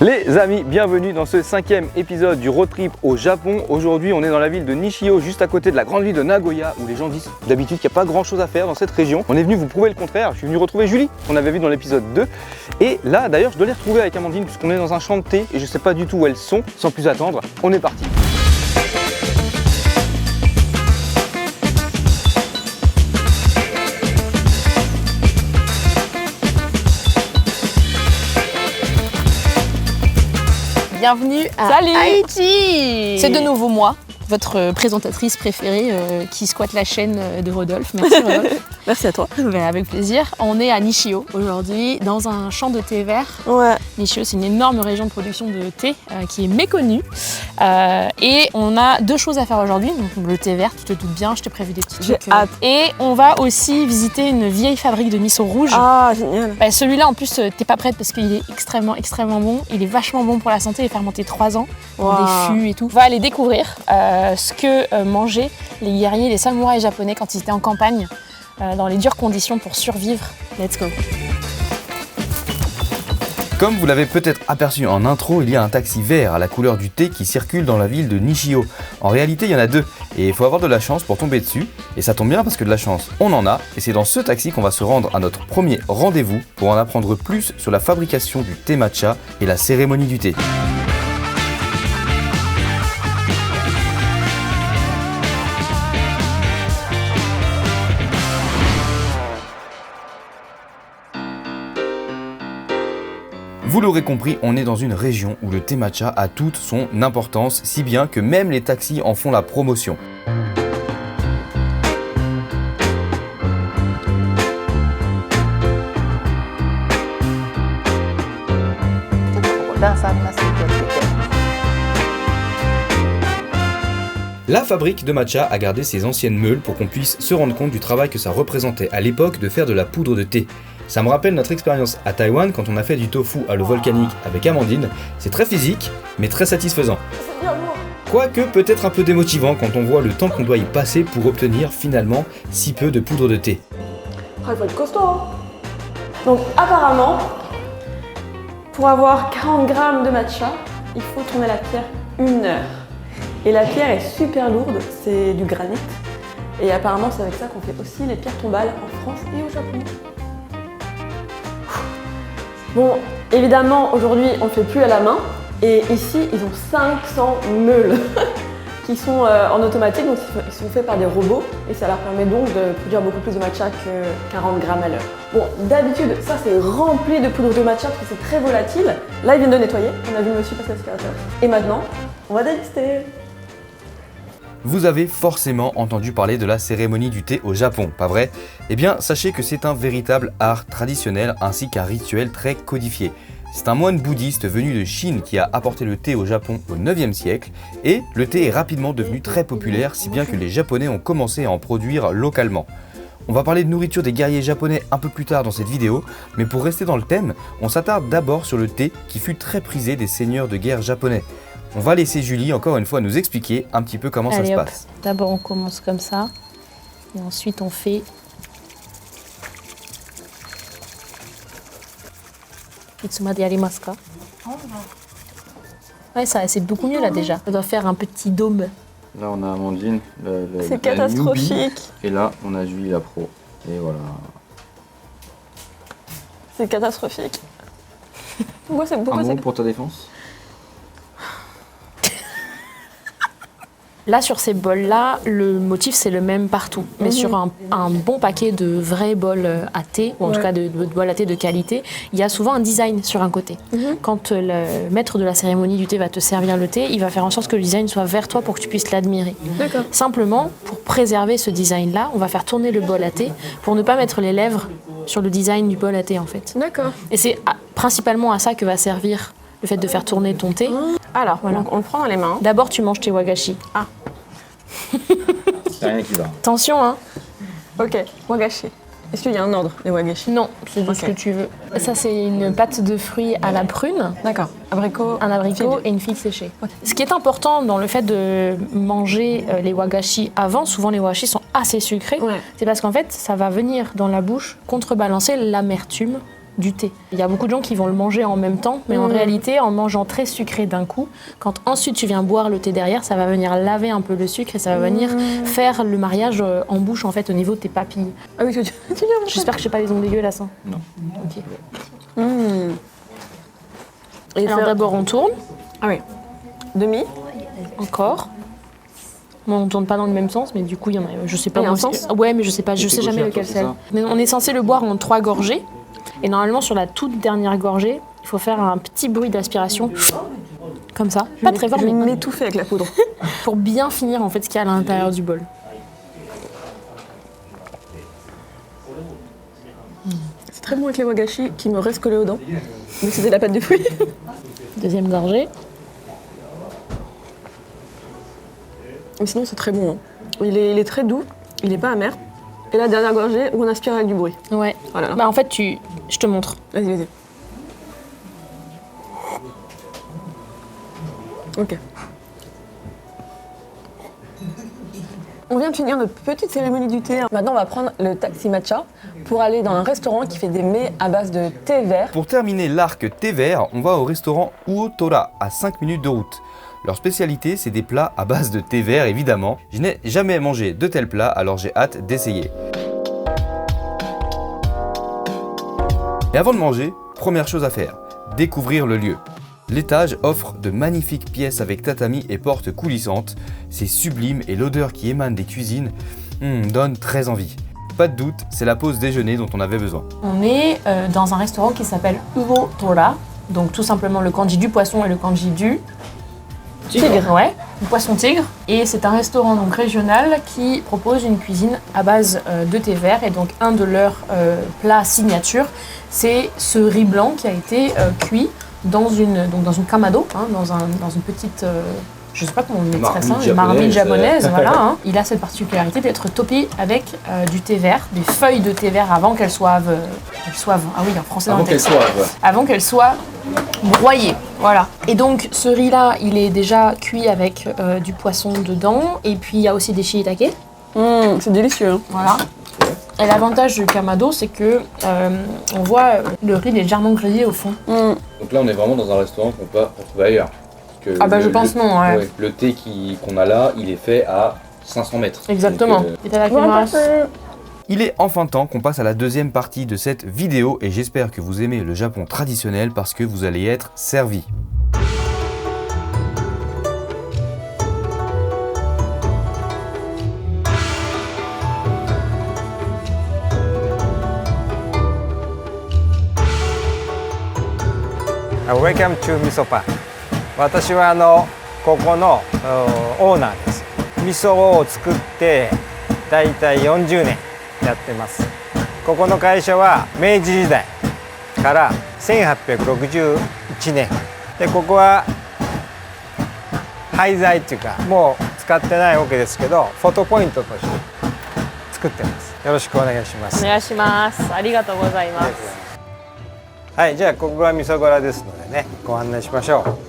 Les amis, bienvenue dans ce 5e épisode du road trip au Japon. Aujourd'hui, on est dans la ville de Nishio, juste à côté de la grande ville de Nagoya, où les gens disent d'habitude qu'il n'y a pas grand chose à faire dans cette région. On est venu vous prouver le contraire. Je suis venu retrouver Julie, qu'on avait vu dans l'épisode 2. Et là, d'ailleurs, je dois les retrouver avec Amandine, puisqu'on est dans un champ de thé et je ne sais pas du tout où elles sont. Sans plus attendre, on est parti. Bienvenue à Haïti. C'est de nouveau moi, votre présentatrice préférée qui squatte la chaîne de Rodolphe. Merci Rodolphe. Merci à toi. Avec plaisir. On est à Nishio aujourd'hui, dans un champ de thé vert. Ouais. Nishio, c'est une énorme région de production de thé qui est méconnue. Et on a deux choses à faire aujourd'hui. Donc, le thé vert, tu te doutes bien, je t'ai prévu des petits trucs. J'ai hâte. Et on va aussi visiter une vieille fabrique de miso rouge. Ah, génial. Celui-là, en plus, t'es pas prête parce qu'il est extrêmement bon. Il est vachement bon pour la santé. Il est fermenté 3 ans. Wow. Des fûts et tout. On va aller découvrir ce que mangeaient les guerriers, les samouraïs japonais quand ils étaient en campagne, dans les dures conditions pour survivre. Let's go. Comme vous l'avez peut-être aperçu en intro, il y a un taxi vert à la couleur du thé qui circule dans la ville de Nishio. En réalité, il y en a deux et il faut avoir de la chance pour tomber dessus. Et ça tombe bien parce que de la chance, on en a. Et c'est dans ce taxi qu'on va se rendre à notre premier rendez-vous pour en apprendre plus sur la fabrication du thé matcha et la cérémonie du thé. Vous l'aurez compris, on est dans une région où le thé matcha a toute son importance, si bien que même les taxis en font la promotion. La fabrique de matcha a gardé ses anciennes meules pour qu'on puisse se rendre compte du travail que ça représentait à l'époque de faire de la poudre de thé. Ça me rappelle notre expérience à Taïwan quand on a fait du tofu à l'eau volcanique avec Amandine. C'est très physique, mais très satisfaisant. Quoique peut-être un peu démotivant quand on voit le temps qu'on doit y passer pour obtenir finalement si peu de poudre de thé. Ah, il faut être costaud, hein. Donc apparemment, pour avoir 40 grammes de matcha, il faut tourner la pierre 1 heure. Et la pierre est super lourde, c'est du granit. Et apparemment c'est avec ça qu'on fait aussi les pierres tombales en France et au Japon. Bon, évidemment, aujourd'hui, on ne le fait plus à la main. Et ici, ils ont 500 meules qui sont en automatique, donc ils sont faits par des robots. Et ça leur permet donc de produire beaucoup plus de matcha que 40 grammes à l'heure. Bon, d'habitude, ça c'est rempli de poudre de matcha parce que c'est très volatile. Là, ils viennent de nettoyer. On a vu monsieur passer l'aspirateur. Et maintenant, on va déguster. Vous avez forcément entendu parler de la cérémonie du thé au Japon, pas vrai? Eh bien, sachez que c'est un véritable art traditionnel ainsi qu'un rituel très codifié. C'est un moine bouddhiste venu de Chine qui a apporté le thé au Japon au 9e siècle et le thé est rapidement devenu très populaire si bien que les Japonais ont commencé à en produire localement. On va parler de nourriture des guerriers japonais un peu plus tard dans cette vidéo, mais pour rester dans le thème, on s'attarde d'abord sur le thé qui fut très prisé des seigneurs de guerre japonais. On va laisser Julie encore une fois nous expliquer un petit peu comment ça se passe. D'abord on commence comme ça et ensuite on fait Itsumade arimasu ka? Ouais, ça c'est beaucoup mieux là déjà. On doit faire un petit dôme. Là on a Amandine, C'est catastrophique. newbie, et là on a Julie la pro. Et voilà. C'est catastrophique. Pourquoi c'est Un mot pour ta défense? Là, sur ces bols-là, le motif, c'est le même partout. Mais sur un bon paquet de vrais bols à thé, ou en tout cas de bols à thé de qualité, il y a souvent un design sur un côté. Quand le maître de la cérémonie du thé va te servir le thé, il va faire en sorte que le design soit vers toi pour que tu puisses l'admirer. D'accord. Simplement, pour préserver ce design-là, on va faire tourner le bol à thé pour ne pas mettre les lèvres sur le design du bol à thé, en fait. D'accord. Et c'est principalement à ça que va servir le fait de faire tourner ton thé. Alors, Voilà. donc on le prend dans les mains. D'abord, tu manges tes wagashi. Ah. C'est rien qui va. Attention, hein. Ok, wagashi. Est-ce qu'il y a un ordre, les wagashi? Non, c'est de ce que tu veux. Ça, c'est une pâte de fruits à la prune, D'accord. Abricot. un abricot Figue. et une figue séchée. Ok. Ce qui est important dans le fait de manger les wagashi avant, souvent les wagashi sont assez sucrés, Ouais. c'est parce qu'en fait, ça va venir dans la bouche contrebalancer l'amertume du thé. Il y a beaucoup de gens qui vont le manger en même temps, mais en réalité, en mangeant très sucré d'un coup, quand ensuite tu viens boire le thé derrière, ça va venir laver un peu le sucre et ça va venir faire le mariage en bouche, en fait, au niveau de tes papilles. Ah oui, tu viens. J'espère que je n'ai pas les ongles dégueulasses. Hein. Non. Ok. Et Alors d'abord, on tourne. Ah oui. Demi. Encore. Bon, on tourne pas dans le même sens, mais du coup, il y en a. Je sais pas. Il y a un moi, sens. Ouais, mais je sais pas. Je C'est sais jamais gaucher, lequel c'est c'est. ça. Mais on est censé le boire en 3 gorgées. Et normalement, sur la toute dernière gorgée, il faut faire un petit bruit d'aspiration. Comme ça. Pas très fort, Je vais mais m'étouffer avec la poudre. pour bien finir en fait ce qu'il y a à l'intérieur du bol. C'est très bon avec les wagashi qui me restent collés aux dents. Mais c'était la pâte de fruits. Deuxième gorgée. Mais sinon, c'est très bon. Hein. Il est très doux, il n'est pas amer. Et la dernière gorgée, où on aspire avec du bruit. Ouais. Oh là là. Bah en fait, je te montre. Vas-y, vas-y. Ok. On vient de finir notre petite cérémonie du thé. Maintenant, on va prendre le taxi matcha pour aller dans un restaurant qui fait des mets à base de thé vert. Pour terminer l'arc thé vert, on va au restaurant Uotora, à 5 minutes de route. Leur spécialité, c'est des plats à base de thé vert, évidemment. Je n'ai jamais mangé de tels plats, alors j'ai hâte d'essayer. Et avant de manger, première chose à faire, découvrir le lieu. L'étage offre de magnifiques pièces avec tatami et portes coulissantes. C'est sublime et l'odeur qui émane des cuisines donne très envie. Pas de doute, c'est la pause déjeuner dont on avait besoin. On est dans un restaurant qui s'appelle Uotora. Donc tout simplement le kanji du poisson et le kanji du tigre. Ouais, le poisson tigre. Et c'est un restaurant donc régional qui propose une cuisine à base de thé vert. Et donc un de leurs plats signature, c'est ce riz blanc qui a été cuit dans une kamado, hein, dans une petite, je sais pas comment on exprime ça, une marmite japonaise, voilà. Hein. Il a cette particularité d'être toppé avec du thé vert, des feuilles de thé vert avant qu'elles soivent, ah oui, en français dans le texte. Avant qu'elles soient broyées, voilà. Et donc ce riz-là, il est déjà cuit avec du poisson dedans, et puis il y a aussi des shiitake. C'est délicieux. Hein. Voilà. Et l'avantage du kamado, c'est que on voit le riz légèrement grillé au fond. Donc là, on est vraiment dans un restaurant qu'on peut retrouver ailleurs. Parce que Ah bah je pense non, ouais. ouais, le thé qu'on a là, il est fait à 500 mètres. Exactement. Donc, Itadakimasu. Il est enfin temps qu'on passe à la deuxième partie de cette vidéo et j'espère que vous aimez le Japon traditionnel parce que vous allez être servis. Welcome to Miso Park. 私はここのオーナーです。味噌を作ってだいたい40年やってます。ここの会社は明治時代から1861年で、ここは廃材っていうかもう使ってないわけですけど、フォトポイントとして作ってます。よろしくお願いします。お願いします。ありがとうございます。はい、じゃあここが味噌蔵ですのでね、ご案内しましょう。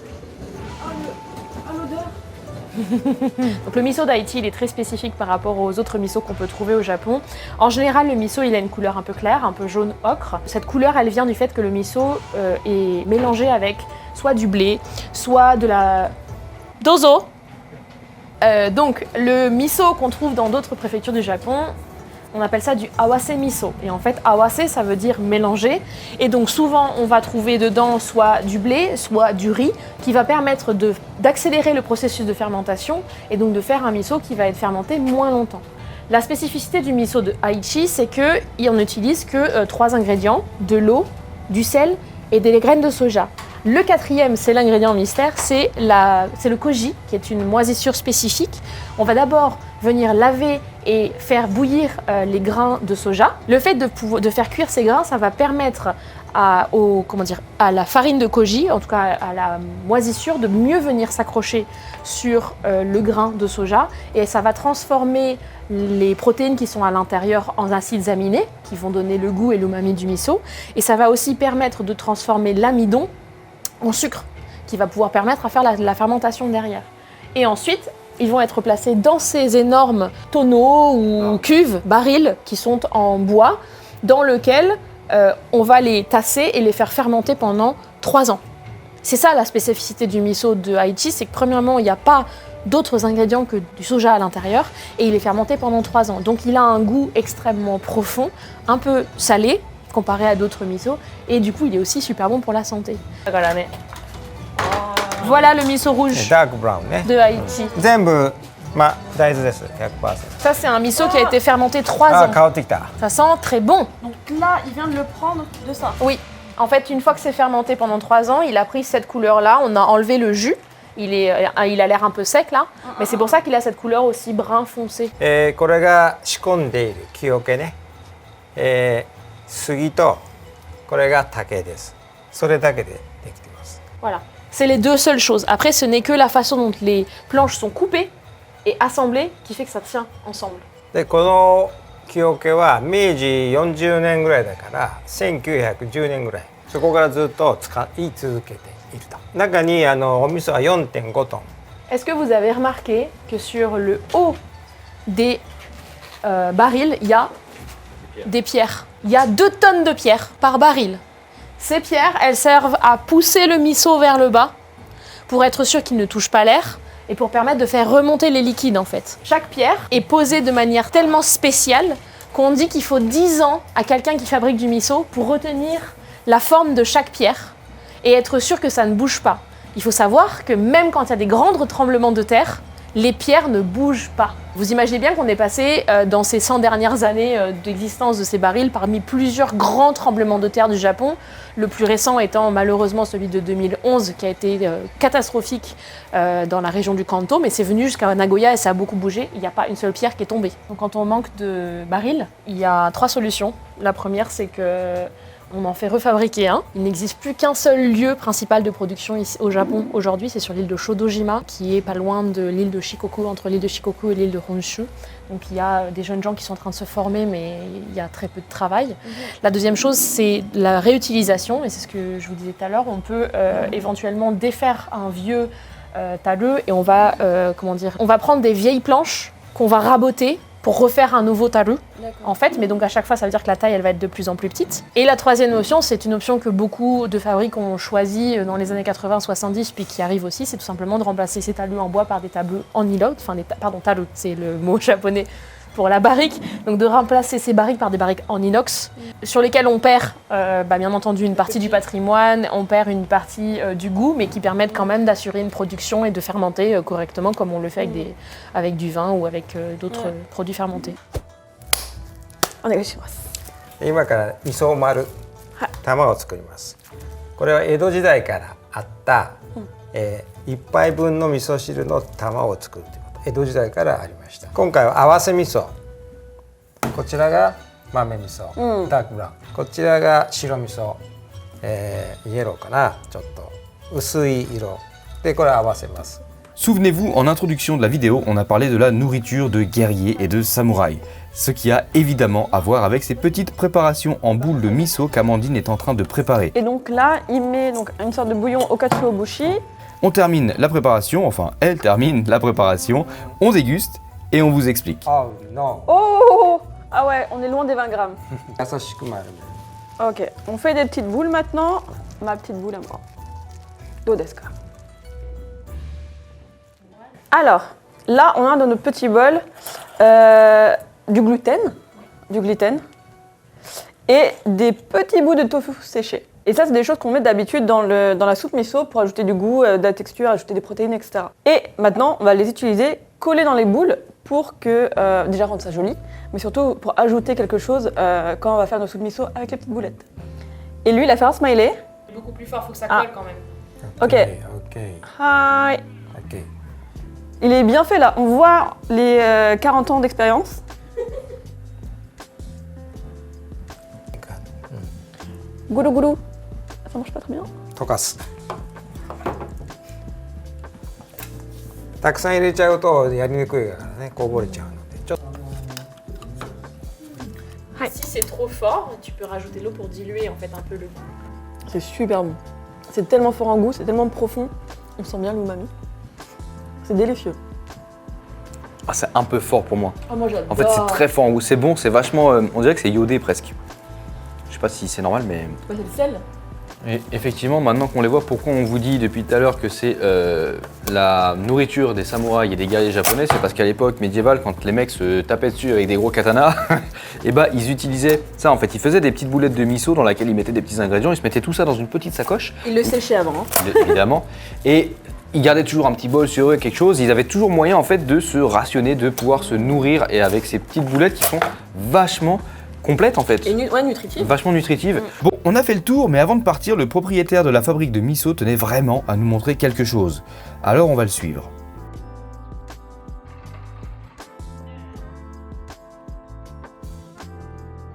Donc le miso d'Haïti, il est très spécifique par rapport aux autres misos qu'on peut trouver au Japon. En général, le miso, il a une couleur un peu claire, un peu jaune ocre. Cette couleur, elle vient du fait que le miso est mélangé avec soit du blé, soit de la dozo. Donc le miso qu'on trouve dans d'autres préfectures du Japon, on appelle ça du awase miso. Et en fait, awase, ça veut dire mélanger. Et donc souvent, on va trouver dedans soit du blé, soit du riz, qui va permettre d'accélérer le processus de fermentation et donc de faire un miso qui va être fermenté moins longtemps. La spécificité du miso de Aichi, c'est qu'on n'utilise que 3 ingrédients, de l'eau, du sel et des graines de soja. Le quatrième, c'est l'ingrédient mystère, c'est le koji, qui est une moisissure spécifique. On va d'abord venir laver et faire bouillir les grains de soja. Le fait de faire cuire ces grains, ça va permettre à la farine de koji, en tout cas à la moisissure, de mieux venir s'accrocher sur le grain de soja. Et ça va transformer les protéines qui sont à l'intérieur en acides aminés, qui vont donner le goût et l'umami du miso. Et ça va aussi permettre de transformer l'amidon en sucre, qui va pouvoir permettre à faire la fermentation derrière. Et ensuite, ils vont être placés dans ces énormes tonneaux ou cuves, barils, qui sont en bois, dans lequel on va les tasser et les faire fermenter pendant 3 ans. C'est ça la spécificité du miso de Aichi, c'est que premièrement, il n'y a pas d'autres ingrédients que du soja à l'intérieur et il est fermenté pendant 3 ans. Donc il a un goût extrêmement profond, un peu salé comparé à d'autres miso et du coup il est aussi super bon pour la santé. Voilà le miso rouge ダークブラウンね de Aichi. 全部大豆です 100%。 Ça c'est un miso qui a été fermenté 3 あ ans. 香ってきた。 Ça sent très bon. Donc là, il vient de le prendre de ça. Oui, en fait, une fois que c'est fermenté pendant 3 ans, il a pris cette couleur-là, on a enlevé le jus. Il a l'air un peu sec là, mais c'est pour ça qu'il a cette couleur aussi brun foncé. これが仕込んでいる木桶ね、杉とこれが竹です。それだけでできてます。 Voilà, c'est les deux seules choses. Après, ce n'est que la façon dont les planches sont coupées et assemblées qui fait que ça tient ensemble. でこの木桶は明治40年ぐらいだから1910年ぐらいそこからずっと使い続けていると。中にお味噌は 4.5 トン。 Est-ce que vous avez remarqué que sur le haut des barils, il y a des pierres? Il y a 2 tonnes de pierres par baril. Ces pierres, elles servent à pousser le miso vers le bas pour être sûr qu'il ne touche pas l'air et pour permettre de faire remonter les liquides en fait. Chaque pierre est posée de manière tellement spéciale qu'on dit qu'il faut 10 ans à quelqu'un qui fabrique du miso pour retenir la forme de chaque pierre et être sûr que ça ne bouge pas. Il faut savoir que même quand il y a des grands tremblements de terre, les pierres ne bougent pas. Vous imaginez bien qu'on est passé dans ces 100 dernières années d'existence de ces barils parmi plusieurs grands tremblements de terre du Japon, le plus récent étant malheureusement celui de 2011 qui a été catastrophique dans la région du Kanto, mais c'est venu jusqu'à Nagoya et ça a beaucoup bougé, il n'y a pas une seule pierre qui est tombée. Donc quand on manque de barils, il y a 3 solutions. La première c'est que on en fait refabriquer un. Il n'existe plus qu'un seul lieu principal de production ici au Japon aujourd'hui, c'est sur l'île de Shodojima, qui est pas loin de l'île de Shikoku, entre l'île de Shikoku et l'île de Honshu. Donc il y a des jeunes gens qui sont en train de se former, mais il y a très peu de travail. La deuxième chose, c'est la réutilisation, et c'est ce que je vous disais tout à l'heure. On peut éventuellement défaire un vieux talleux et on va, on va prendre des vieilles planches qu'on va raboter pour refaire un nouveau taru, en fait, mais donc à chaque fois ça veut dire que la taille elle va être de plus en plus petite. Et la troisième option, c'est une option que beaucoup de fabriques ont choisi dans les années 80-70 puis qui arrive aussi, c'est tout simplement de remplacer ces talus en bois par des talus en inox, talus, c'est le mot japonais pour la barrique, donc de remplacer ces barriques par des barriques en inox, sur lesquelles on perd bien entendu une partie du patrimoine, on perd une partie du goût, mais qui permettent quand même d'assurer une production et de fermenter correctement comme on le fait avec du vin ou avec d'autres produits fermentés. お願いします。今から味噌丸玉を作ります。これは江戸時代からあった、1杯分の味噌汁の玉を作るということ、江戸時代からありました。今回は合わせ味噌、こちらが豆味噌、ダークブラウン、こちらが白味噌、イエローかな、ちょっと薄い色でこれ合わせます。 Souvenez-vous, en introduction de la vidéo, on a parlé de la nourriture de guerriers et de samouraïs. Ce qui a évidemment à voir avec ces petites préparations en boule de miso qu'Amandine est en train de préparer. Et donc là, il met donc une sorte de bouillon okatsuobushi. On termine la préparation, enfin elle termine la préparation, on déguste et on vous explique. Oh non. Oh ah ouais, on est loin des 20 grammes. 優しく丸める。 Ok, on fait des petites boules maintenant. Ma petite boule à moi. Do desu ka? Alors, là, on a dans notre petit bol du gluten et des petits bouts de tofu séché. Et ça, c'est des choses qu'on met d'habitude dans la soupe miso pour ajouter du goût, de la texture, ajouter des protéines, etc. Et maintenant, on va les utiliser collés dans les boules pour que, déjà rendre ça joli, mais surtout pour ajouter quelque chose quand on va faire nos soupes miso avec les petites boulettes. Et lui, il a fait un smiley. Beaucoup plus fort, faut que ça colle quand même. Ok. Ok. Hi. Ok. Il est bien fait là, on voit les 40 ans d'expérience. Goulou goulou. Ça marche pas très bien. 溶かす。たくさん入れちゃうとやりにくいからね、こぼれちゃうので。ちょっと Si c'est trop fort, tu peux rajouter l'eau pour diluer en fait un peu le goût. C'est super bon. C'est tellement fort en goût, c'est tellement profond. On sent bien l'umami. C'est délicieux. Ah, c'est un peu fort pour moi. Oh, moi j'adore. En fait, c'est très fort en goût. C'est bon, c'est vachement. On dirait que c'est iodé presque. Je sais sais pas si c'est normal, mais... C'est le sel. Et effectivement, maintenant qu'on les voit, pourquoi on vous dit depuis tout à l'heure que c'est la nourriture des samouraïs et des guerriers japonais, c'est parce qu'à l'époque médiévale, quand les mecs se tapaient dessus avec des gros katanas, et bah ils utilisaient ça en fait. Ils faisaient des petites boulettes de miso dans lesquelles ils mettaient des petits ingrédients, ils se mettaient tout ça dans une petite sacoche. Ils le séchaient avant. Évidemment. Et ils gardaient toujours un petit bol sur eux, quelque chose. Ils avaient toujours moyen en fait de se rationner, de pouvoir se nourrir, et avec ces petites boulettes qui sont vachement complètes en fait. Et nutritif. Vachement nutritive. Bon, on a fait le tour, mais avant de partir, le propriétaire de la fabrique de miso tenait vraiment à nous montrer quelque chose. Alors on va le suivre.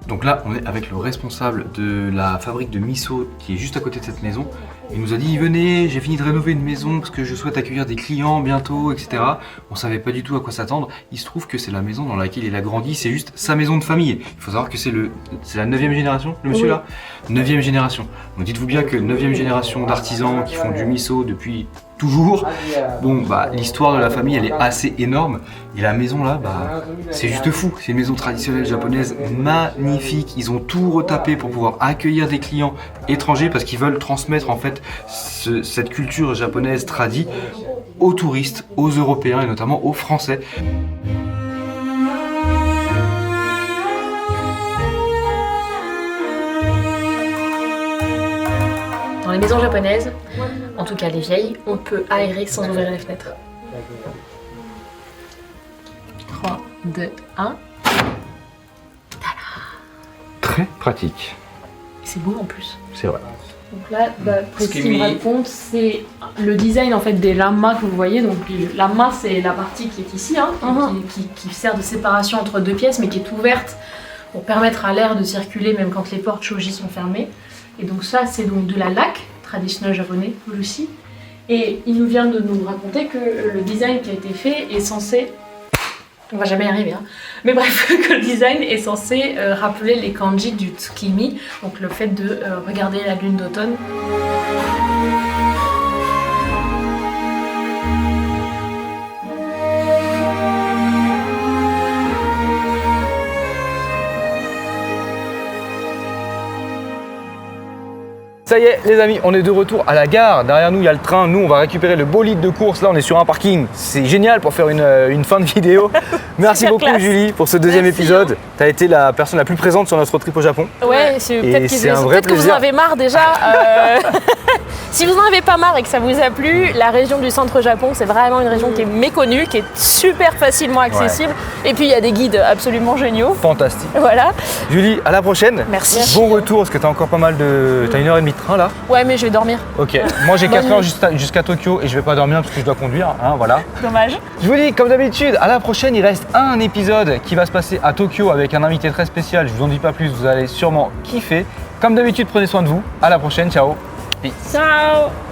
Donc là, on est avec le responsable de la fabrique de miso qui est juste à côté de cette maison. Il nous a dit, venez, j'ai fini de rénover une maison parce que je souhaite accueillir des clients bientôt, etc. On savait pas du tout à quoi s'attendre. Il se trouve que c'est la maison dans laquelle il a grandi, c'est juste sa maison de famille. Il faut savoir que c'est la 9e génération, le monsieur là. 9e génération. Donc dites-vous bien que 9e génération d'artisans qui font du miso depuis toujours. Bon, bah l'histoire de la famille elle est assez énorme. Et la maison là, bah c'est juste fou. C'est une maison traditionnelle japonaise magnifique. Ils ont tout retapé pour pouvoir accueillir des clients étrangers parce qu'ils veulent transmettre en fait cette culture japonaise tradie aux touristes, aux Européens et notamment aux Français. Dans les maisons japonaises, en tout cas les vieilles, on peut aérer sans ouvrir les fenêtres. 3, 2, 1. Très pratique. Et c'est beau en plus. C'est vrai. Donc là, ce qu'il me raconte, c'est le design en fait des lamas que vous voyez. Donc lama, c'est la partie qui est ici, hein, qui sert de séparation entre deux pièces, mais qui est ouverte pour permettre à l'air de circuler même quand les portes shoji sont fermées. Et donc ça, c'est donc de la laque traditionnelle japonais, aussi. Et il nous vient de nous raconter que le design qui a été fait est censé... On va jamais y arriver, hein. Mais bref, que le design est censé rappeler les kanji du tsukimi, donc le fait de regarder la lune d'automne. Ça y est les amis, on est de retour à la gare. Derrière nous il y a le train, nous on va récupérer le bolide de course. Là on est sur un parking, c'est génial pour faire une fin de vidéo. Merci beaucoup classe. Julie pour ce deuxième épisode. Tu as été la personne la plus présente sur notre trip au Japon. Ouais, peut-être que vous en avez marre déjà. Si vous en avez pas marre et que ça vous a plu, la région du centre Japon, c'est vraiment une région qui est méconnue, qui est super facilement accessible. Ouais. Et puis il y a des guides absolument géniaux. Fantastique. Voilà. Julie, à la prochaine. Merci. Bon retour, parce que tu as encore pas mal de... T'as 1h30 de train là. Ouais, mais je vais dormir. Ok. Moi j'ai 4 heures jusqu'à Tokyo et je vais pas dormir parce que je dois conduire, hein, voilà. Dommage. Je vous dis, comme d'habitude, à la prochaine, il reste un épisode qui va se passer à Tokyo avec un invité très spécial. Je vous en dis pas plus, vous allez sûrement kiffer. Comme d'habitude, prenez soin de vous. À la prochaine, ciao. Peace. Ciao.